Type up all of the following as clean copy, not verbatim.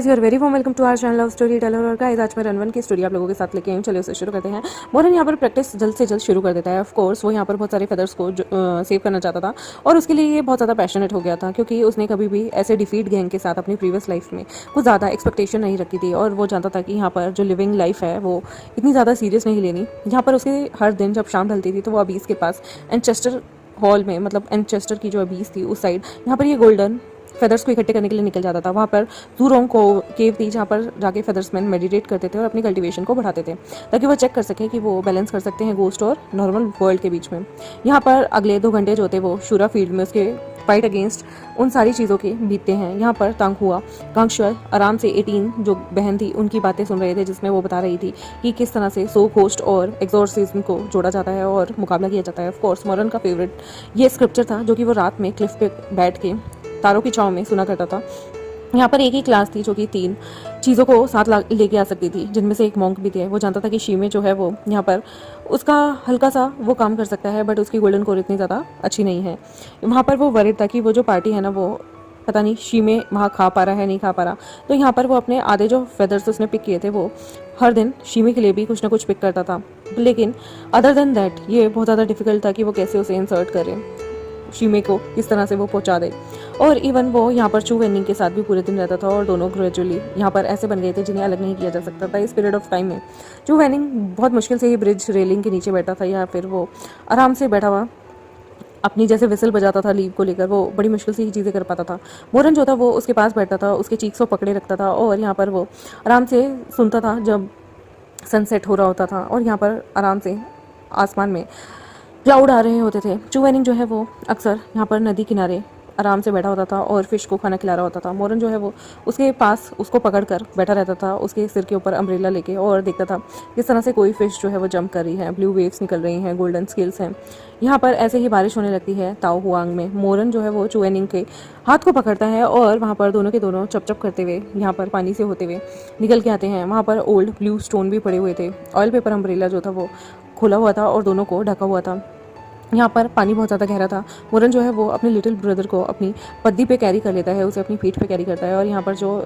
Guys you are very warm welcome to our channel love story teller. और guys आज मैं रणवन की story आप लोगों के साथ लेके आई हूं। चलिए उसे शुरू करते हैं। मोरन यहाँ पर प्रैक्टिस जल्द से जल्द शुरू कर देता है। ऑफ कोर्स वो यहाँ पर बहुत सारे फेदर्स को सेव करना चाहता था और उसके लिए ये बहुत ज़्यादा पैशनेट हो गया था, क्योंकि उसने कभी भी ऐसे डिफीट गैंग के साथ अपनी प्रीवियस लाइफ में कुछ ज़्यादा एक्सपेक्टेशन नहीं रखी थी और वो जानता था कि यहाँ पर जो लिविंग लाइफ है वो इतनी ज़्यादा सीरियस नहीं लेनी। यहाँ पर उसके हर दिन जब शाम ढलती थी तो वो अबीस के पास एनचेस्टर हॉल में, मतलब एनचेस्टर की जो अबीस थी उस साइड, यहाँ पर ये गोल्डन फेदर्स को इकट्ठे करने के लिए निकल जाता था। वहाँ पर जूरोंग को केव थी जहाँ पर जाके फेदर्समैन मेडिटेट करते थे और अपनी कल्टीवेशन को बढ़ाते थे, ताकि वो चेक कर सकें कि वो बैलेंस कर सकते हैं गोस्ट और नॉर्मल वर्ल्ड के बीच में। यहाँ पर अगले 2 घंटे जो थे वो शूरा फील्ड में उसके फाइट अगेंस्ट उन सारी चीज़ों के बीतते हैं। यहाँ पर तांगहुआ गांगशुअल आराम से 18 जो बहन थी उनकी बातें सुन रहे थे, जिसमें वो बता रही थी कि किस तरह से सो घोस्ट और एग्जॉर्सिज्म को जोड़ा जाता है और मुकाबला किया जाता है। ऑफ कोर्स मोरन का फेवरेट ये स्क्रिप्चर था, जो कि वो रात में क्लिफ पे बैठ के तारों की छांव में सुना करता था। यहाँ पर एक ही क्लास थी जो कि 3 चीज़ों को साथ लेके आ सकती थी, जिनमें से एक मॉन्क भी थे। वो जानता था कि शीमे जो है वो यहाँ पर उसका हल्का सा वो काम कर सकता है, बट उसकी गोल्डन कोर इतनी ज़्यादा अच्छी नहीं है। वहाँ पर वो वरिड था कि वो जो पार्टी है ना वो पता नहीं शीमे वहाँ खा पा रहा है नहीं खा पा रहा। तो यहाँ पर वो अपने आधे जो फेदर्स उसने पिक किए थे वो हर दिन शीमे के लिए भी कुछ ना कुछ पिक करता था, लेकिन अदर देन दैट ये बहुत ज़्यादा डिफिकल्ट था कि वो कैसे उसे इंसर्ट करे, शीमे को किस तरह से वो पहुंचा दे। और इवन वो यहाँ पर चू वेनिंग के साथ भी पूरे दिन रहता था और दोनों ग्रेजुअली यहाँ पर ऐसे बन गए थे जिन्हें अलग नहीं किया जा सकता था इस पीरियड ऑफ टाइम में। चू वेनिंग बहुत मुश्किल से ही ब्रिज रेलिंग के नीचे बैठा था, या फिर वो आराम से बैठा हुआ अपनी जैसे विसल बजाता था लीव को लेकर, वो बड़ी मुश्किल से ही चीज़ें कर पाता था। मोरन जो था वो उसके पास बैठता था, उसके चीक्स को पकड़े रखता था और यहाँ पर वो आराम से सुनता था जब सनसेट हो रहा होता था और यहाँ पर आराम से आसमान में क्लाउड आ रहे होते थे। चू वेनिंग जो है वो अक्सर यहाँ पर नदी किनारे आराम से बैठा होता था और फिश को खाना खिला रहा होता था। मोरन जो है वो उसके पास उसको पकड़ कर बैठा रहता था, उसके सिर के ऊपर अम्ब्रेला लेके, और देखता था किस तरह से कोई फिश जो है वो जंप कर रही है, ब्लू वेव्स निकल रही हैं, गोल्डन स्केल्स हैं। यहाँ पर ऐसे ही बारिश होने लगती है ताओ हुआंग में। मोरन जो है वो चू वेनिंग के हाथ को पकड़ता है और वहाँ पर दोनों के दोनों चप चप करते हुए यहाँ पर पानी से होते हुए निकल के आते हैं। वहाँ पर ओल्ड ब्लू स्टोन भी पड़े हुए थे। ऑयल पेपर अम्ब्रेला जो था वो खुला हुआ था और दोनों को ढका हुआ था। यहाँ पर पानी बहुत ज़्यादा गहरा था। मोरन जो है वो अपने लिटिल ब्रदर को अपनी पद्दी पे कैरी कर लेता है, उसे अपनी पीठ पे कैरी करता है और यहाँ पर जो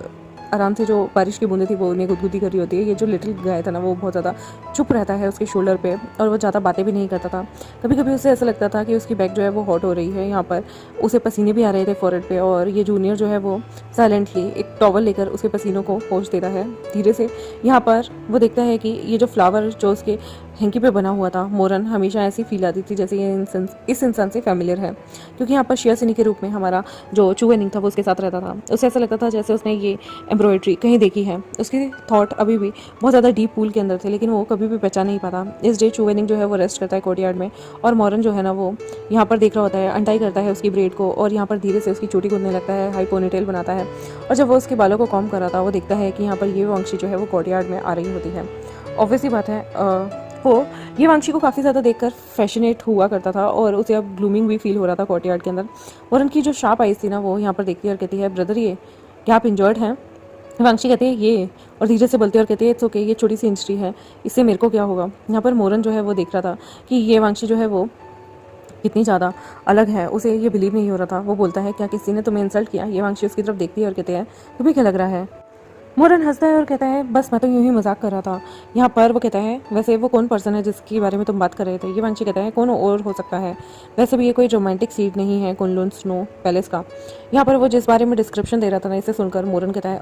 आराम से जो बारिश की बूंदें थी वो उन्हें गुदगुदी कर रही होती है। ये जो लिटिल गाय था ना वो बहुत ज़्यादा चुप रहता है उसके शोल्डर पे और वो ज़्यादा बातें भी नहीं करता था। कभी कभी उसे ऐसा लगता था कि उसकी बैक जो है वो हॉट हो रही है। यहाँ पर उसे पसीने भी आ रहे थे फॉरहेड पे और ये जूनियर जो है वो साइलेंटली एक टॉवल लेकर उसके पसीनों को पोंछ देता है धीरे से। यहाँ पर वो देखता है कि ये जो फ्लावर जो उसके हैंकी पे बना हुआ था, मोरन हमेशा ऐसी फील आती थी जैसे ये इस इंसान से फैमिलियर है, क्योंकि यहाँ पर शिया सिनी के रूप में हमारा जो चू वेनिंग था वो उसके साथ रहता था। उसे ऐसा लगता था जैसे उसने ये एम्ब्रॉयडरी कहीं देखी है। उसके थॉट अभी भी बहुत ज़्यादा डीप पूल के अंदर थे, लेकिन वो कभी भी पहचान नहीं पाता। इस डे चू वेनिंग जो है वो रेस्ट करता है कोर्टयार्ड में और मोरन जो है ना वो यहाँ पर देख रहा होता है, अनटाई करता है उसकी ब्रेड को और यहाँ पर धीरे से उसकी चोटी कूदने लगता है, हाई पोनीटेल बनाता है। और जब वो उसके बालों को कॉम्ब कर रहा था वो देखता है कि यहाँ पर ये वांशी जो है वो कोर्टयार्ड में आ रही होती है। ऑब्वियसली बात है वो ये वांशी को काफ़ी ज़्यादा देखकर फैशनेट हुआ करता था और उसे अब ग्लूमिंग भी फील हो रहा था कोर्टयार्ड के अंदर। और उनकी जो शार्प आइज थी ना वो यहाँ पर देखती है और कहती है, ब्रदर ये क्या आप इंजर्ड हैं? वांशी कहती है ये, और धीरे से बोलती है और कहती है इट्स ओके, ये छोटी सी इंजरी है, इससे मेरे को क्या होगा। यहाँ पर मोरन जो है वो देख रहा था कि ये वांशी जो है वो कितनी ज़्यादा अलग है, उसे ये बिलीव नहीं हो रहा था। वो बोलता है क्या किसी ने तुम्हें इंसल्ट किया? ये वांशी उसकी तरफ देखती है और कहते हैं तुम्हें क्या लग रहा है? मोरन हंसता है और कहता है बस मैं तो यूं ही मजाक कर रहा था। यहाँ पर वो कहता है वैसे वो कौन पर्सन है जिसके बारे में तुम बात कर रहे थे? ये वांशी कहता है कौन और हो सकता है, वैसे भी ये कोई रोमांटिक सीट नहीं है कुनलुन स्नो पैलेस का। यहाँ पर वो जिस बारे में डिस्क्रिप्शन दे रहा था ना, इसे सुनकर मोरन कहता है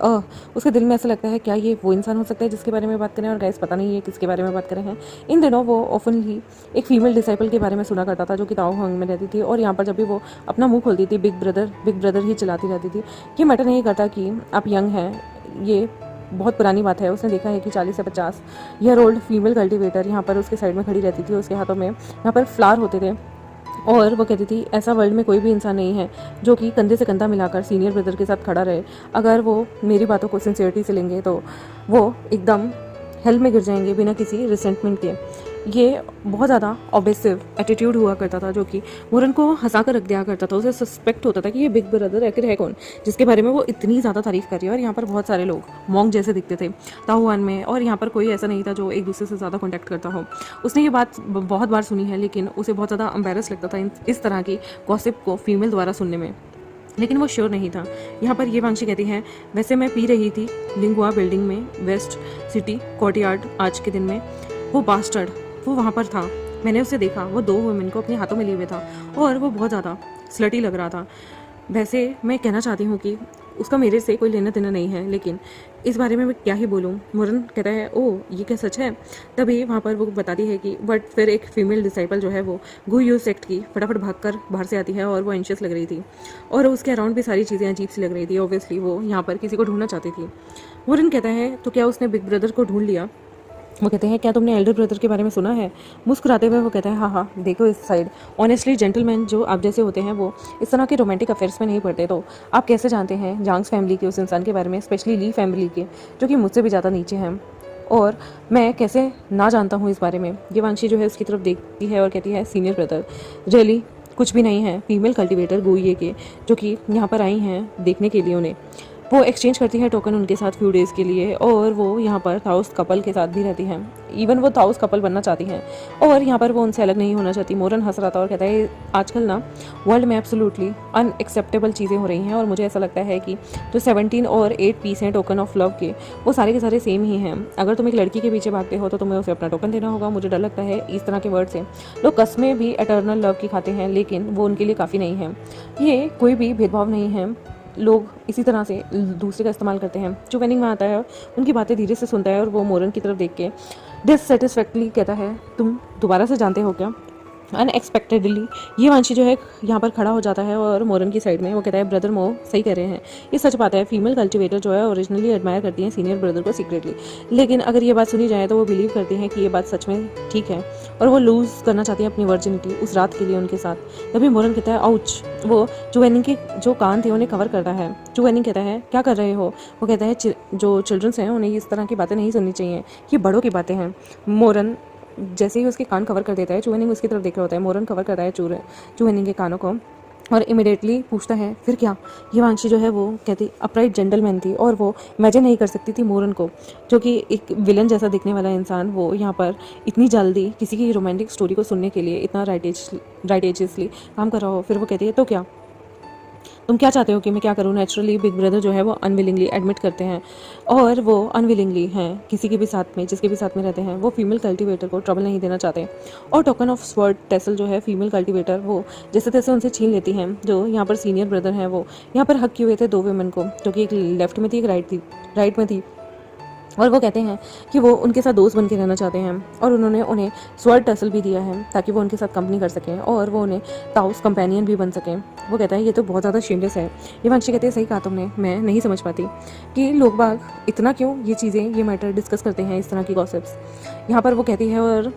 उसके दिल में ऐसा लगता है क्या ये वो इंसान हो सकता है जिसके बारे में बात करें। और गाइस पता नहीं ये किसके बारे में बात कर रहे हैं। इन दिनों वो ऑफन ही एक फीमेल डिसाइपल के बारे में सुना करता था जो कि ताओ हंग में रहती थी और यहाँ पर जब भी वो अपना मुंह खोलती थी बिग ब्रदर ही चलाती रहती थी। ये मैटर नहीं करता कि आप यंग हैं, ये बहुत पुरानी बात है। उसने देखा है कि 40 से 50 ईयर ओल्ड फीमेल कल्टीवेटर यहाँ पर उसके साइड में खड़ी रहती थी, उसके हाथों में यहाँ पर फ्लावर होते थे और वो कहती थी ऐसा वर्ल्ड में कोई भी इंसान नहीं है जो कि कंधे से कंधा मिलाकर सीनियर ब्रदर के साथ खड़ा रहे। अगर वो मेरी बातों को सिंसियरिटी से लेंगे तो वो एकदम हेल में गिर जाएंगे बिना किसी रिसेंटमेंट के। ये बहुत ज़्यादा ऑब्सेसिव एटीट्यूड हुआ करता था जो कि मोरन को हंसा कर रख दिया करता था। उसे सस्पेक्ट होता था कि ये बिग ब्रदर आखिर है कौन जिसके बारे में वो इतनी ज़्यादा तारीफ कर रही है। और यहाँ पर बहुत सारे लोग मॉन्क जैसे दिखते थे ताहुआन में, और यहाँ पर कोई ऐसा नहीं था जो एक दूसरे से ज़्यादा कॉन्टैक्ट करता हो। उसने ये बात बहुत बार सुनी है, लेकिन उसे बहुत ज़्यादा एम्बेरस लगता था इस तरह की गॉसिप को फीमेल द्वारा सुनने में। लेकिन वो श्योर नहीं था। यहाँ पर ये वांशी कहती है, वैसे मैं पी रही थी लिंगुआ बिल्डिंग में, वेस्ट सिटी कोर्टयार्ड आज के दिन में। वो बास्टर्ड वो वहाँ पर था, मैंने उसे देखा। वो 2 वुमेन को अपने हाथों में लिए हुए था और वो बहुत ज़्यादा स्लटी लग रहा था। वैसे मैं कहना चाहती हूँ कि उसका मेरे से कोई लेना देना नहीं है, लेकिन इस बारे में मैं क्या ही बोलूँ। मोरन कहता है, ओह ये क्या सच है? तभी वहाँ पर वो बताती है कि बट फिर एक फीमेल डिसाइपल जो है वो गुयू सेक्ट की फटाफट भागकर बाहर से आती है और वो एंशियस लग रही थी और उसके अराउंड भी सारी चीज़ें अजीब सी लग रही थी। ऑब्वियसली वो यहाँ पर किसी को ढूंढना चाहती थी। मोरन कहता है, तो क्या उसने बिग ब्रदर को ढूंढ लिया? वो कहते हैं, क्या तुमने एल्डर ब्रदर के बारे में सुना है? मुस्कुराते हुए वो कहता है, हाँ हाँ देखो इस साइड। ऑनेस्टली जेंटलमैन जो आप जैसे होते हैं वो इस तरह के रोमांटिक अफेयर्स में नहीं पड़ते। तो आप कैसे जानते हैं जांग्स फैमिली के उस इंसान के बारे में, स्पेशली ली फैमिली के, जो कि मुझसे भी ज़्यादा नीचे हैं? और मैं कैसे ना जानता हूँ इस बारे में? ये वांशी जो है उसकी तरफ देखती है और कहती है, सीनियर ब्रदर रियली कुछ भी नहीं है, फीमेल कल्टिवेटर गोइए के, जो कि यहाँ पर आई हैं देखने के लिए उन्हें। वो एक्सचेंज करती है टोकन उनके साथ फ्यू डेज़ के लिए और वो यहाँ पर थाउस कपल के साथ भी रहती हैं। इवन वो थाउस कपल बनना चाहती हैं और यहाँ पर वो उनसे अलग नहीं होना चाहती। मोरन हंस रहा था और कहता है, आजकल ना वर्ल्ड में एब्सोल्युटली अनएक्सेप्टेबल चीज़ें हो रही हैं और मुझे ऐसा लगता है कि जो 17 और 8 पीस हैं टोकन ऑफ लव के, वो सारे के सारे सेम ही हैं। अगर तुम एक लड़की के पीछे भागते हो तो तुम्हें उसे अपना टोकन देना होगा। मुझे डर लगता है इस तरह के वर्ड से लोग कस्में भी एटर्नल लव की खाते हैं, लेकिन वो उनके लिए काफ़ी नहीं है। ये कोई भी भेदभाव नहीं है, लोग इसी तरह से दूसरे का इस्तेमाल करते हैं। जो वेनिंग में आता है उनकी बातें धीरे से सुनता है और वो मोरन की तरफ देख के डिससेटिस्फैक्टली कहता है, तुम दोबारा से जानते हो क्या? अनएक्सपेक्टेडली ये वांशी जो है यहाँ पर खड़ा हो जाता है और मोरन की साइड में वो कहता है, ब्रदर मो सही कह रहे हैं, ये सच बात है। फीमेल कल्टिवेटर जो है ओरिजिनली एडमायर करती हैं सीनियर ब्रदर को सीक्रेटली, लेकिन अगर ये बात सुनी जाए तो वो बिलीव करती हैं कि ये बात सच में ठीक है और वो लूज़ करना चाहती हैं अपनी वर्जिनिटी उस रात के लिए उनके साथ। तभी मोरन कहता है, आउच। वो जुवेनिंग के जो कान थे उन्हें कवर करता है। जुवेनिंग कहता है, क्या कर रहे हो? वो कहता है, जो चिल्ड्रंस हैं उन्हें इस तरह की बातें नहीं सुननी चाहिए, ये बड़ों की बातें हैं। मोरन जैसे ही उसके कान कवर कर देता है, चुवेनिंग उसकी तरफ देख रहा होता है। मोरन कवर करता है चुवेनिंग के कानों को और इमिडिएटली पूछता है, फिर क्या? ये वांशी जो है वो कहती अपराइट जेंटलमैन थी और वो इमेजिन नहीं कर सकती थी मोरन को, जो कि एक विलन जैसा दिखने वाला इंसान, वो यहाँ पर इतनी जल्दी किसी की रोमांटिक स्टोरी को सुनने के लिए इतना राइटेजियसली काम कर रहा हो। फिर वो कहती है, तो क्या तुम क्या चाहते हो कि मैं क्या करूँ? नेचुरली बिग ब्रदर जो है वो अनविलिंगली एडमिट करते हैं और वो अनविलिंगली हैं किसी के भी साथ में, जिसके भी साथ में रहते हैं वो फीमेल कल्टिवेटर को ट्रबल नहीं देना चाहते। और टोकन ऑफ स्वर्ड टेसल जो है फीमेल कल्टिवेटर वो जैसे तैसे उनसे छीन लेती हैं। जो यहाँ पर सीनियर ब्रदर हैं वो यहाँ पर हक किए हुए थे 2 वुमेन को, जो कि एक लेफ्ट में थी एक राइट में थी, और वो कहते हैं कि वो उनके साथ दोस्त बन के रहना चाहते हैं और उन्होंने उन्हें स्वर्ड टसल भी दिया है ताकि वो उनके साथ कंपनी कर सकें और वो उन्हें ताउस कंपेनियन भी बन सकें। वो कहता है, ये तो बहुत ज़्यादा शेमलेस है। ये वांशी कहते हैं, सही कहा तुमने, मैं नहीं समझ पाती कि लोग बाग इतना क्यों ये चीज़ें ये मैटर डिस्कस करते हैं, इस तरह की गॉसिप्स। यहाँ पर वो कहती है और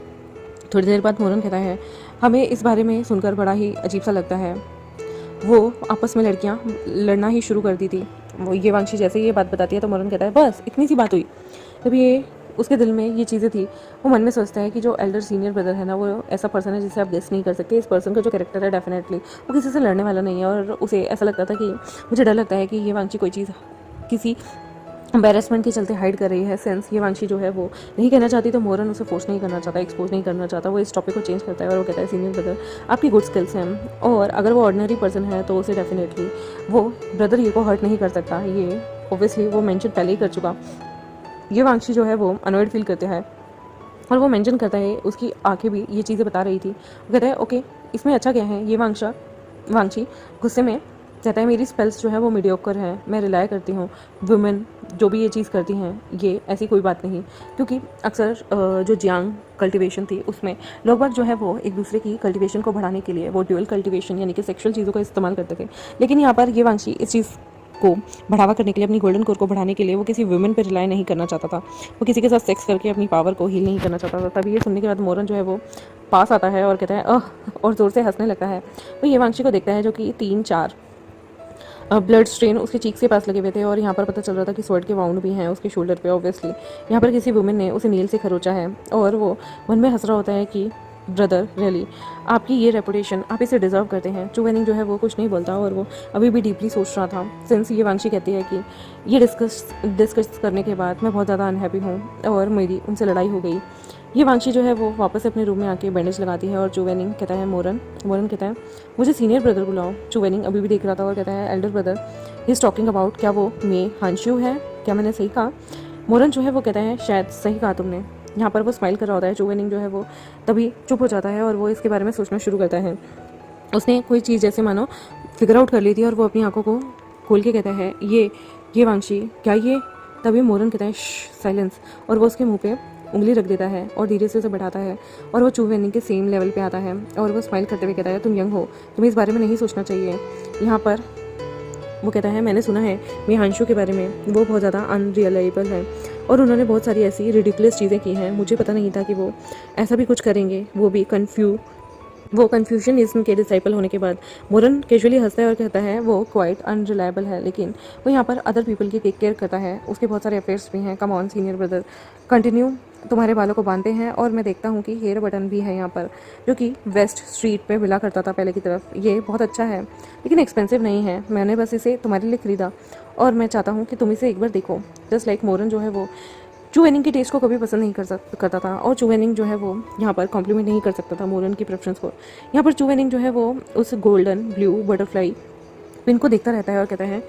थोड़ी देर बाद मोरन कहता है, हमें इस बारे में सुनकर बड़ा ही अजीब सा लगता है। वो आपस में लड़कियाँ लड़ना ही शुरू कर दी थी। वो ये वांशी जैसे ये बात बताती है तो मोरन कहता है, बस इतनी सी बात हुई। तभी ये उसके दिल में ये चीज़ें थी। वो मन में सोचता है कि जो एल्डर सीनियर ब्रदर है ना, वो ऐसा पर्सन है जिसे आप गेस नहीं कर सकते। इस पर्सन का जो कैरेक्टर है डेफिनेटली वो किसी से लड़ने वाला नहीं है और उसे ऐसा लगता था कि मुझे डर लगता है कि ये वांशी कोई चीज़ किसी एम्बेरसमेंट के चलते हाइड कर रही है। सेंस ये वांशी जो है वो नहीं कहना चाहती तो मोरन उसे फोर्स नहीं करना चाहता, एक्सपोज नहीं करना चाहता। वो इस टॉपिक को चेंज करता है और वो कहता है, सीनियर ब्रदर आपकी गुड स्किल्स हैं और अगर वो ऑर्डिनरी पर्सन है तो उसे डेफिनेटली वो ब्रदर ये को हर्ट नहीं कर सकता। ये ऑब्वियसली वो मेंशन पहले ही कर चुका। ये वांशी जो है वो अनॉयड फील करते हैं और वो मेंशन करता है, उसकी आंखें भी ये चीज़ें बता रही थी। वो कहता है, ओके इसमें अच्छा क्या है? ये वांशी गुस्से में कहता है, मेरी स्पेल्स जो है वो मीडियोकर हैं, मैं रिलाय करती हूँ वुमेन जो भी ये चीज़ करती हैं, ये ऐसी कोई बात नहीं। क्योंकि अक्सर जो जियांग कल्टीवेशन थी उसमें लोग बाग जो है वो एक दूसरे की कल्टीवेशन को बढ़ाने के लिए वो ड्यूअल कल्टीवेशन यानी कि सेक्सुअल चीज़ों का इस्तेमाल करते थे। लेकिन यहाँ पर ये वांशी इस चीज़ को बढ़ावा करने के लिए, अपनी गोल्डन कोर को बढ़ाने के लिए वो किसी वुमेन पर रिलाई नहीं करना चाहता था। वो किसी के साथ सेक्स करके अपनी पावर को हील नहीं करना चाहता था। तभी ये सुनने के बाद मोरन जो है वो पास आता है और कहता है और ज़ोर से हंसने लगता है। वो ये वांशी को देखता है जो कि 3-4 ब्लड स्ट्रेन उसके चीक के पास लगे हुए थे और यहाँ पर पता चल रहा था कि स्वर्ड के वाउंड भी हैं उसके शोल्डर पे। ऑब्वियसली यहाँ पर किसी वुमेन ने उसे नील से खरोचा है और वो मन में हंस रहा होता है कि ब्रदर रियली आपकी ये रेपुटेशन, आप इसे डिज़र्व करते हैं। चुवेनिंग जो है वो कुछ नहीं बोलता और वो अभी भी डीपली सोच रहा था। सिंस ये वांशी कहती है कि ये डिस्कस करने के बाद मैं बहुत ज़्यादा अनहैप्पी हूँ और मेरी उनसे लड़ाई हो गई। ये वांशी जो है वो वापस से अपने रूम में आके बैंडेज लगाती है और चू वेनिंग कहता है मोरन कहता है मुझे सीनियर ब्रदर बुलाओ। चू वेनिंग अभी भी देख रहा था और कहता है Elder brother he is talking about, क्या वो मे हांशू है? क्या मैंने सही कहा? मोरन जो है वो कहता है शायद सही कहा तुमने। यहाँ पर वो स्माइल कर रहा होता है। चू वेनिंग जो है वो तभी चुप हो जाता है और वो इसके बारे में सोचना शुरू करता है। उसने कोई चीज़ जैसे मानो फिगर आउट कर ली थी और वो अपनी आंखों को खोल के कहता है ये वांशी क्या ये? तभी मोरन कहता है साइलेंस, और वो उसके मुंह पे उंगली रख देता है और धीरे से उसे बैठाता है और वो चू वेनिंग के सेम लेवल पे आता है और वो स्माइल करते हुए कहता है तुम यंग हो, तुम्हें इस बारे में नहीं सोचना चाहिए। यहाँ पर वो कहता है मैंने सुना है मेहांशु के बारे में, वो बहुत ज़्यादा अनरियलाइबल है और उन्होंने बहुत सारी ऐसी रिडिकुलस चीज़ें की हैं, मुझे पता नहीं था कि वो ऐसा भी कुछ करेंगे, वो कन्फ्यूशनिज्म के डिसाइपल होने के बाद। मोरन कैजुअली हंसता है और कहता है वो क्वाइट अनरिलायबल है, लेकिन वो यहाँ पर अदर पीपल की टेक केयर करता है, उसके बहुत सारे अफेयर्स भी हैं। Come on senior brother, continue, तुम्हारे बालों को बांधते हैं और मैं देखता हूँ कि हेयर बटन भी है यहाँ पर, जो कि वेस्ट स्ट्रीट पे मिला करता था पहले की तरफ। ये बहुत अच्छा है लेकिन एक्सपेंसिव नहीं है, मैंने बस इसे तुम्हारे लिए ख़रीदा और मैं चाहता हूँ कि तुम इसे एक बार देखो। जस्ट लाइक मोरन जो है वो चू वेनिंग के टेस्ट को कभी पसंद नहीं करता था और चू वेनिंग जो है वो यहाँ पर कॉम्प्लीमेंट नहीं कर सकता था मोरन की प्रेफरेंस को। यहाँ पर चू वेनिंग जो है वो उस गोल्डन ब्लू बटरफ्लाई पिन को देखता रहता है और कहता है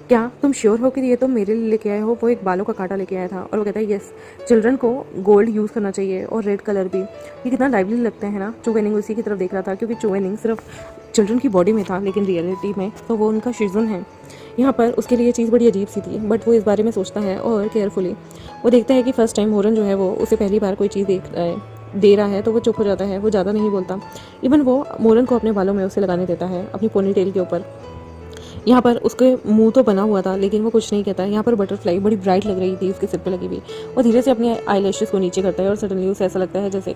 क्या तुम श्योर हो कि ये तुम मेरे लिए लेके आए हो? वो एक बालों का कांटा लेके आया था और वो कहता है यस, चिल्ड्रन को गोल्ड यूज़ करना चाहिए और रेड कलर भी। ये कितना लाइवली लगता है ना। चू वेनिंग उसी की तरफ देख रहा था क्योंकि चू वेनिंग सिर्फ चिल्ड्रन की बॉडी में था लेकिन रियलिटी में तो वो उनका शिजुन है। यहाँ पर उसके लिए ये चीज़ बड़ी अजीब सी थी, बट वो इस बारे में सोचता है और केयरफुली वो देखता है कि फर्स्ट टाइम मोरन जो है वो उसे पहली बार कोई चीज़ दे रहा है तो वो चुप हो जाता है, वो ज़्यादा नहीं बोलता। इवन वो मोरन को अपने बालों में उसे लगाने देता है अपनी पोनी टेल के ऊपर। यहाँ पर उसके मुंह तो बना हुआ था लेकिन वो कुछ नहीं कहता है। यहाँ पर बटरफ्लाई बड़ी ब्राइट लग रही थी उसके सिर पे लगी हुई। वो धीरे से अपने आई लैशेस को नीचे करता है और सडनली उसे ऐसा लगता है जैसे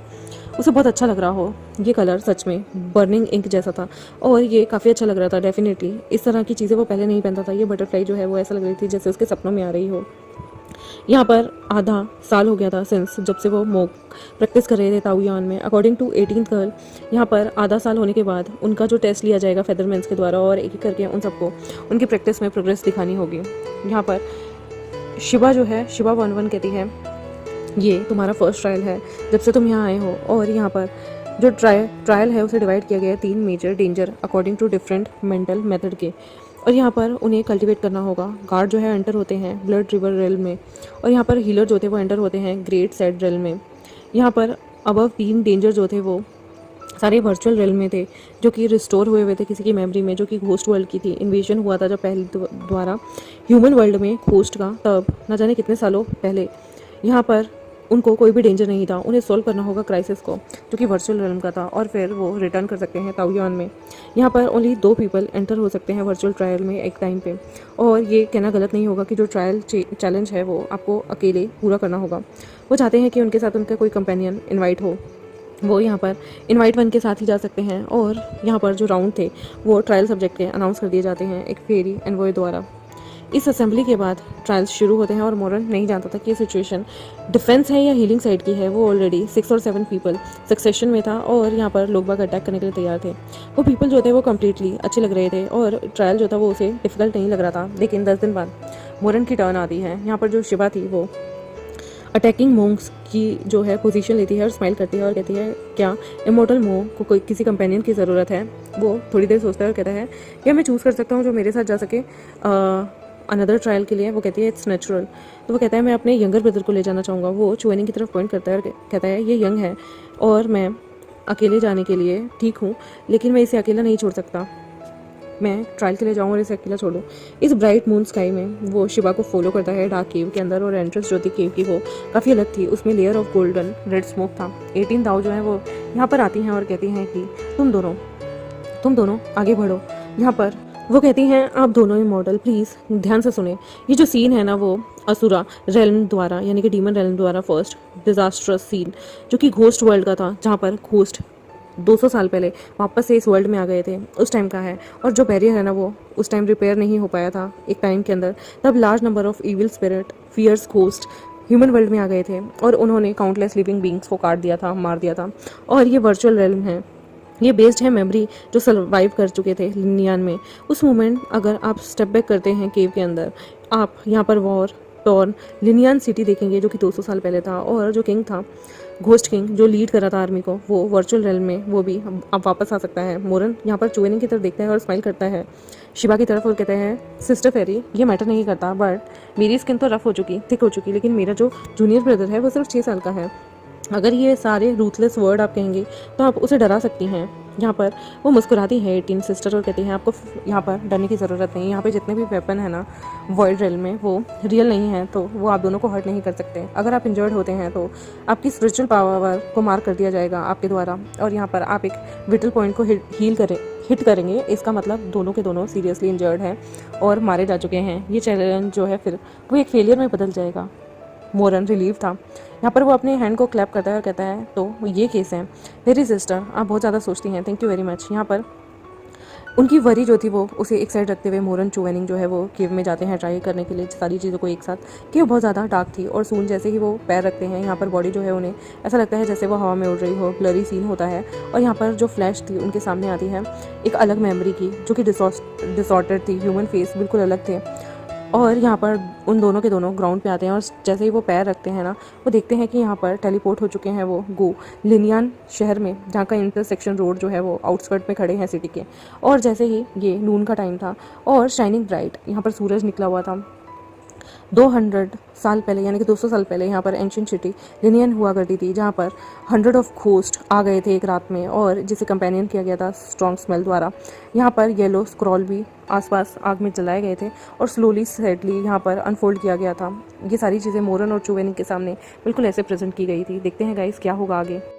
उसे बहुत अच्छा लग रहा हो। ये कलर सच में बर्निंग इंक जैसा था और ये काफ़ी अच्छा लग रहा था। डेफिनेटली इस तरह की चीज़ें वो पहले नहीं पहनता था। ये बटरफ्लाई जो है वो ऐसा लग रही थी जैसे उसके सपनों में आ रही हो। यहाँ पर आधा साल हो गया था सिंस जब से वो मोक प्रैक्टिस कर रहे थे ताओयान में। अकॉर्डिंग टू 18th गर्ल, यहाँ पर आधा साल होने के बाद उनका जो टेस्ट लिया जाएगा फेदरमैन्स के द्वारा और एक एक करके उन सबको उनकी प्रैक्टिस में प्रोग्रेस दिखानी होगी। यहाँ पर शिवा जो है, शिवा 1-1 कहती है ये तुम्हारा फर्स्ट ट्रायल है जब से तुम यहाँ आए हो और यहाँ पर जो ट्रायल है उसे डिवाइड किया गया है 3 major danger according to different mental method के, और यहाँ पर उन्हें कल्टीवेट करना होगा। गार्ड जो है एंटर होते हैं ब्लड रिवर रेल में और यहाँ पर हीलर जो थे वो एंटर होते हैं ग्रेट सैड रेल में। यहाँ पर अबव 3 डेंजर जो थे वो सारे वर्चुअल रेल में थे जो कि रिस्टोर हुए थे किसी की मेमोरी में, जो कि घोस्ट वर्ल्ड की थी। इन्वेजन हुआ था जब पहले द्वारा ह्यूमन वर्ल्ड में घोस्ट का, तब न जाने कितने सालों पहले। यहाँ पर उनको कोई भी डेंजर नहीं था, उन्हें सोल्व करना होगा क्राइसिस को जो कि वर्चुअल रेलम का था और फिर वो रिटर्न कर सकते हैं ताओयान में। यहाँ पर ओनली 2 पीपल एंटर हो सकते हैं वर्चुअल ट्रायल में एक टाइम पे, और ये कहना गलत नहीं होगा कि जो ट्रायल चैलेंज है वो आपको अकेले पूरा करना होगा। वो चाहते हैं कि उनके साथ उनका कोई कंपेनियन इन्वाइट हो, वो यहाँ पर इनवाइट 1 के साथ ही जा सकते हैं। और यहाँ पर जो राउंड थे वो ट्रायल सब्जेक्ट के अनाउंस कर दिए जाते हैं एक फेरी एनवॉय द्वारा। इस असेंबली के बाद ट्रायल्स शुरू होते हैं और मोरन नहीं जानता था कि ये सिचुएशन डिफेंस है या हीलिंग साइड की है। वो ऑलरेडी 6 और 7 पीपल सक्सेशन में था और यहाँ पर लोग बाग अटैक करने के लिए तैयार थे। वो पीपल जो थे वो कम्प्लीटली अच्छे लग रहे थे और ट्रायल जो था वो उसे डिफिकल्ट नहीं लग रहा था। लेकिन 10 दिन बाद मोरन की टर्न आती है। यहाँ पर जो शिवा थी वो अटैकिंग मोंक्स की जो है पोजीशन लेती है और स्माइल करती है और कहती है क्या इमोर्टल मोंक को कोई किसी कंपेनियन की ज़रूरत है? वो थोड़ी देर सोचता है और कहता है क्या मैं चूज़ कर सकता हूँ जो मेरे साथ जा सके अनदर ट्रायल के लिए? वो कहती है इट्स नेचुरल। तो वो कहता है मैं अपने यंगर ब्रदर को ले जाना चाहूँगा। वो चुवेनिंग की तरफ पॉइंट करता है और कहता है ये यंग है और मैं अकेले जाने के लिए ठीक हूँ, लेकिन मैं इसे अकेला नहीं छोड़ सकता। मैं ट्रायल के लिए जाऊँ और इसे अकेला छोड़ूँ। इस ब्राइट मून स्काई में वो शिवा को फॉलो करता है डार्क केव के अंदर, और एंट्रेंस जो थी केव की वो काफ़ी अलग थी। उसमें layer of golden red smoke था। 18 दाव जो है वो यहाँ पर आती हैं और कहती हैं कि तुम दोनों आगे बढ़ो। यहाँ पर वो कहती हैं आप दोनों इमॉर्टल प्लीज़ ध्यान से सुने। ये जो सीन है ना वो असुरा रेल्म द्वारा यानी कि डीमन रेल्म द्वारा फर्स्ट डिजास्ट्रस सीन जो कि घोस्ट वर्ल्ड का था, जहाँ पर घोस्ट 200 साल पहले वापस से इस वर्ल्ड में आ गए थे, उस टाइम का है। और जो बैरियर है ना वो उस टाइम रिपेयर नहीं हो पाया था एक टाइम के अंदर। तब large number of evil spirit fierce ghost human world में आ गए थे और उन्होंने काउंटलेस लिविंग बींग्स को काट दिया था, मार दिया था। और ये वर्चुअल रेल्म है, ये बेस्ड है मेमोरी जो सर्वाइव कर चुके थे लिनियान में। उस मोमेंट अगर आप स्टेप बैक करते हैं केव के अंदर, आप यहाँ पर वॉर टॉर्न लिनियन सिटी देखेंगे जो कि 200 साल पहले था, और जो किंग था, घोस्ट किंग जो लीड कर रहा था आर्मी को, वो वर्चुअल रेल में वो भी अब वापस आ सकता है। मोरन यहाँ पर चुवेनिंग की तरफ देखता है और स्माइल करता है शिवा की तरफ और कहते हैं सिस्टर फेरी ये मैटर नहीं करता, बट मेरी स्किन तो रफ हो चुकी, थिक हो चुकी, लेकिन मेरा जो जूनियर ब्रदर है वो सिर्फ 6 साल का है। अगर ये सारे रूथलेस वर्ड आप कहेंगे तो आप उसे डरा सकती हैं। यहाँ पर वो मुस्कुराती है 18 सिस्टर और कहती हैं आपको यहाँ पर डरने की ज़रूरत नहीं। यहाँ पे जितने भी वेपन है ना वर्ल्ड रेल में वो रियल नहीं है, तो वो आप दोनों को हर्ट नहीं कर सकते। अगर आप इंजर्ड होते हैं तो आपकी स्पिरिचुअल पावर को मार्क कर दिया जाएगा आपके द्वारा, और यहाँ पर आप एक विटल पॉइंट को हिट करेंगे। इसका मतलब दोनों के दोनों सीरियसली इंजर्ड हैं और मारे जा चुके हैं। ये चैलेंज जो है फिर वो एक फेलियर में बदल जाएगा। मोरन रिलीव था। यहाँ पर वो अपने हैंड को क्लैप करता है और कहता है तो ये केस है। मेरी सिस्टर आप बहुत ज़्यादा सोचती हैं, थैंक यू वेरी मच। यहाँ पर उनकी वरी जो थी वो उसे एक साइड रखते हुए मोरन चुवेनिंग जो है वो केव में जाते हैं ट्राई करने के लिए सारी चीज़ों को एक साथ, कि वो बहुत ज़्यादा डार्क थी। और सून जैसे ही वो पैर रखते हैं यहाँ पर बॉडी जो है उन्हें ऐसा लगता है जैसे वो हवा में उड़ रही हो, ब्लरी सीन होता है। और यहाँ पर जो फ्लैश थी उनके सामने आती है एक अलग मेमोरी की, जो कि डिसऑर्डर थी, ह्यूमन फेस बिल्कुल अलग थे। और यहाँ पर उन दोनों के दोनों ग्राउंड पे आते हैं और जैसे ही वो पैर रखते हैं ना वो देखते हैं कि यहाँ पर टेलीपोर्ट हो चुके हैं वो गो लिनियन शहर में, जहाँ का इंटरसेक्शन रोड जो है वो आउटस्कर्ट में खड़े हैं सिटी के। और जैसे ही ये नून का टाइम था और शाइनिंग ब्राइट, यहाँ पर सूरज निकला हुआ था। 200 साल पहले यानी कि 200 साल पहले यहाँ पर एंशियंट सिटी लिनियन हुआ करती थी, जहाँ पर 100 ऑफ घोस्ट आ गए थे एक रात में, और जिसे कंपेनियन किया गया था स्ट्रॉन्ग स्मेल द्वारा। यहाँ पर येलो स्क्रॉल भी आसपास आग में जलाए गए थे और स्लोली सैडली यहाँ पर अनफोल्ड किया गया था। ये सारी चीज़ें मोरन और चुवेनिंग के सामने बिल्कुल ऐसे प्रेजेंट की गई थी। देखते हैं गाइस क्या होगा आगे।